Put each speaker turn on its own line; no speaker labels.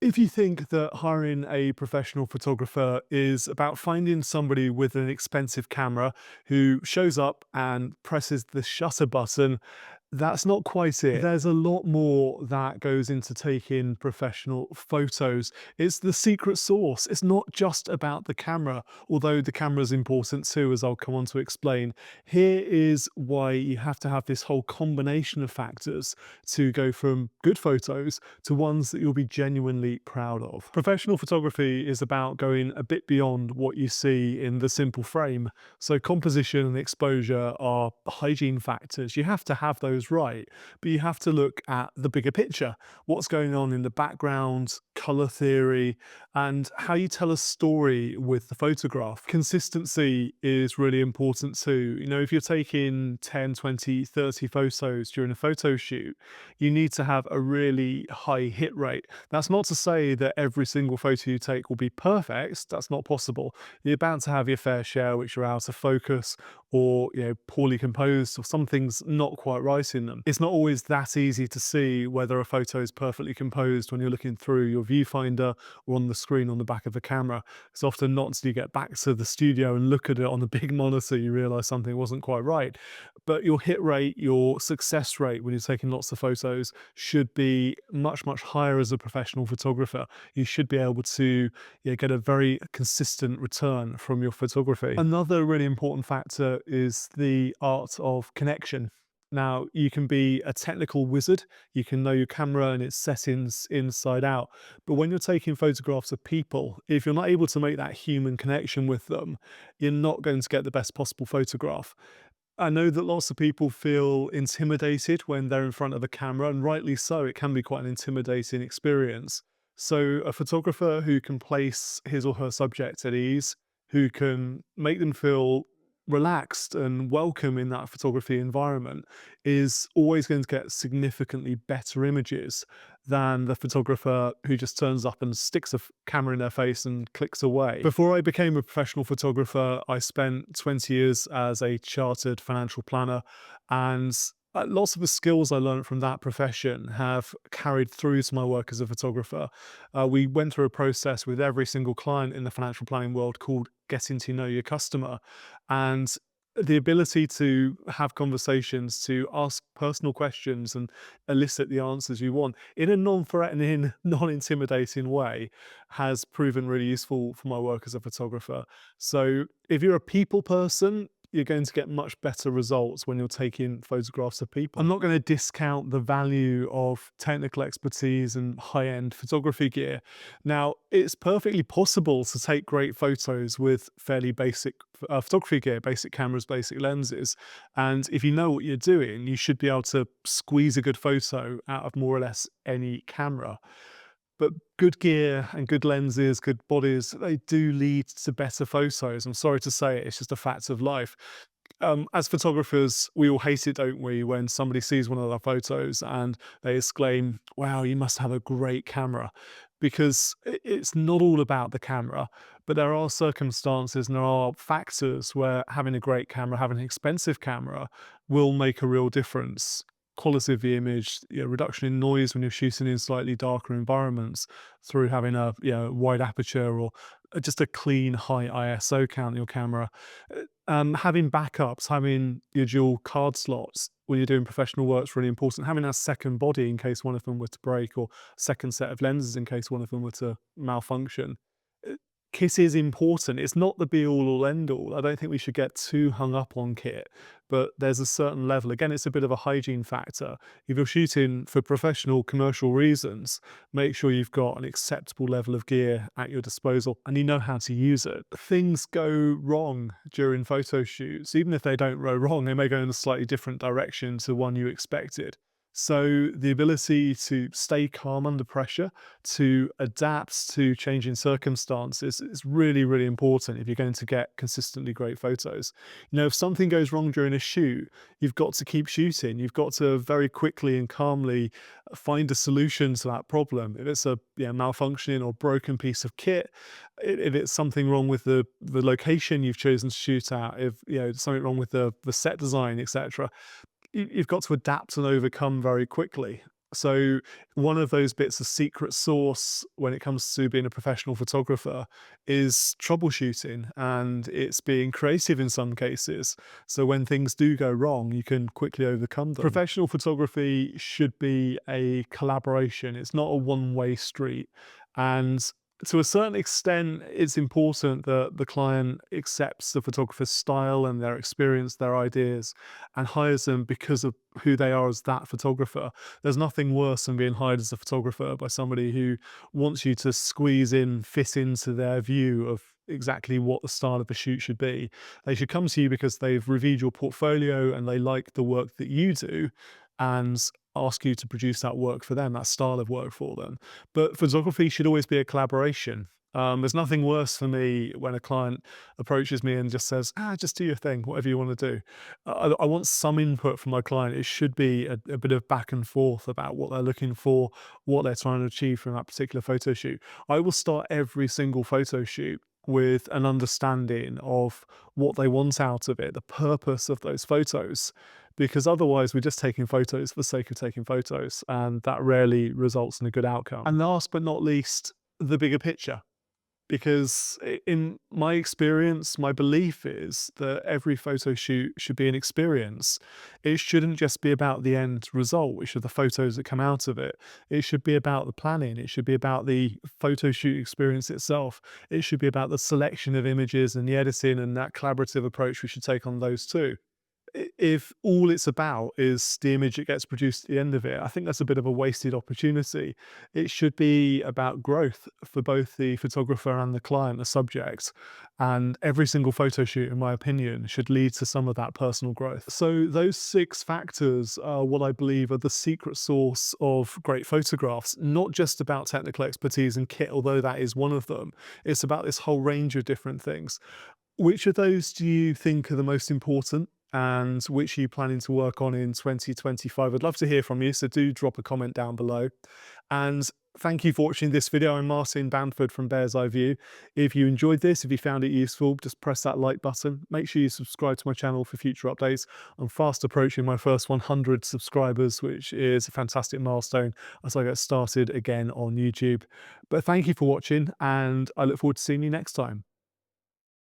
If you think that hiring a professional photographer is about finding somebody with an expensive camera who shows up and presses the shutter button, that's not quite it. There's a lot more that goes into taking professional photos. It's the secret sauce. It's not just about the camera, although the camera is important too, as I'll come on to explain. Here is why you have to have this whole combination of factors to go from good photos to ones that you'll be genuinely proud of. Professional photography is about going a bit beyond what you see in the simple frame. So composition and exposure are hygiene factors. You have to have those right, but you have to look at the bigger picture. What's going on in the background, color theory, and how you tell a story with the photograph. Consistency is really important too. You know, if you're taking 10, 20, 30 photos during a photo shoot, you need to have a really high hit rate. That's not to say that every single photo you take will be perfect. That's not possible. You're bound to have your fair share which are out of focus or, you know, poorly composed, or something's not quite right in them. It's not always that easy to see whether a photo is perfectly composed when you're looking through your viewfinder or on the screen on the back of the camera. It's often not until you get back to the studio and look at it on the big monitor you realize something wasn't quite right. But your hit rate, your success rate when you're taking lots of photos should be much, much higher as a professional photographer. You should be able to, get a very consistent return from your photography. Another really important factor is the art of connection. Now, you can be a technical wizard, you can know your camera and its settings inside out, but when you're taking photographs of people, if you're not able to make that human connection with them, you're not going to get the best possible photograph. I know that lots of people feel intimidated when they're in front of a camera, and rightly so. It can be quite an intimidating experience. So, a photographer who can place his or her subject at ease, who can make them feel relaxed and welcome in that photography environment, is always going to get significantly better images than the photographer who just turns up and sticks a camera in their face and clicks away. Before I became a professional photographer, I spent 20 years as a chartered financial planner, and lots of the skills I learned from that profession have carried through to my work as a photographer. We went through a process with every single client in the financial planning world called getting to know your customer. And the ability to have conversations, to ask personal questions and elicit the answers you want in a non-threatening, non-intimidating way has proven really useful for my work as a photographer. So if you're a people person, you're going to get much better results when you're taking photographs of people. I'm not going to discount the value of technical expertise and high-end photography gear. Now, it's perfectly possible to take great photos with fairly basic photography gear, basic cameras, basic lenses. And if you know what you're doing, you should be able to squeeze a good photo out of more or less any camera. But good gear and good lenses, good bodies, they do lead to better photos. I'm sorry to say it, it's just a fact of life. As photographers, we all hate it, don't we, when somebody sees one of our photos and they exclaim, "Wow, you must have a great camera." Because it's not all about the camera, but there are circumstances and there are factors where having a great camera, having an expensive camera will make a real difference. Quality of the image, reduction in noise when you're shooting in slightly darker environments through having a wide aperture or just a clean high ISO count in your camera. Having backups, having your dual card slots when you're doing professional work is really important. Having a second body in case one of them were to break, or second set of lenses in case one of them were to malfunction. Uh, Kit is important. It's not the be all or end all. I don't think we should get too hung up on kit, but there's a certain level. Again, it's a bit of a hygiene factor. If you're shooting for professional commercial reasons, make sure you've got an acceptable level of gear at your disposal and you know how to use it. Things go wrong during photo shoots. Even if they don't go wrong, they may go in a slightly different direction to one you expected. So the ability to stay calm under pressure, to adapt to changing circumstances is really, really important if you're going to get consistently great photos. If something goes wrong during a shoot, you've got to keep shooting. You've got to very quickly and calmly find a solution to that problem. If it's a malfunctioning or broken piece of kit, if it's something wrong with the location you've chosen to shoot at, if something wrong with the set design, etc., you've got to adapt and overcome very quickly. So one of those bits of secret sauce when it comes to being a professional photographer is troubleshooting, and it's being creative in some cases. So when things do go wrong, you can quickly overcome them. Professional photography should be a collaboration. It's not a one-way street. And to a certain extent, it's important that the client accepts the photographer's style and their experience, their ideas, and hires them because of who they are as that photographer. There's nothing worse than being hired as a photographer by somebody who wants you to squeeze in, fit into their view of exactly what the style of the shoot should be. They should come to you because they've reviewed your portfolio and they like the work that you do and ask you to produce that work for them, that style of work for them. But photography should always be a collaboration. There's nothing worse for me when a client approaches me and just says, just do your thing, whatever you want to do. I want some input from my client. It should be a bit of back and forth about what they're looking for, what they're trying to achieve from that particular photo shoot. I will start every single photo shoot with an understanding of what they want out of it, the purpose of those photos, because otherwise we're just taking photos for the sake of taking photos, and that rarely results in a good outcome. And last but not least, the bigger picture. Because in my experience, my belief is that every photo shoot should be an experience. It shouldn't just be about the end result, which are the photos that come out of it. It should be about the planning. It should be about the photo shoot experience itself. It should be about the selection of images and the editing and that collaborative approach we should take on those too. If all it's about is the image that gets produced at the end of it, I think that's a bit of a wasted opportunity. It should be about growth for both the photographer and the client, the subject. And every single photo shoot, in my opinion, should lead to some of that personal growth. So those 6 factors are what I believe are the secret sauce of great photographs, not just about technical expertise and kit, although that is one of them. It's about this whole range of different things. Which of those do you think are the most important, and which are you planning to work on in 2025? I'd love to hear from you, so do drop a comment down below. And thank you for watching this video. I'm Martin Bamford from Bear's Eye View. If you enjoyed this, if you found it useful, just press that like button. Make sure you subscribe to my channel for future updates. I'm fast approaching my first 100 subscribers, which is a fantastic milestone as I get started again on YouTube. But thank you for watching, and I look forward to seeing you next time.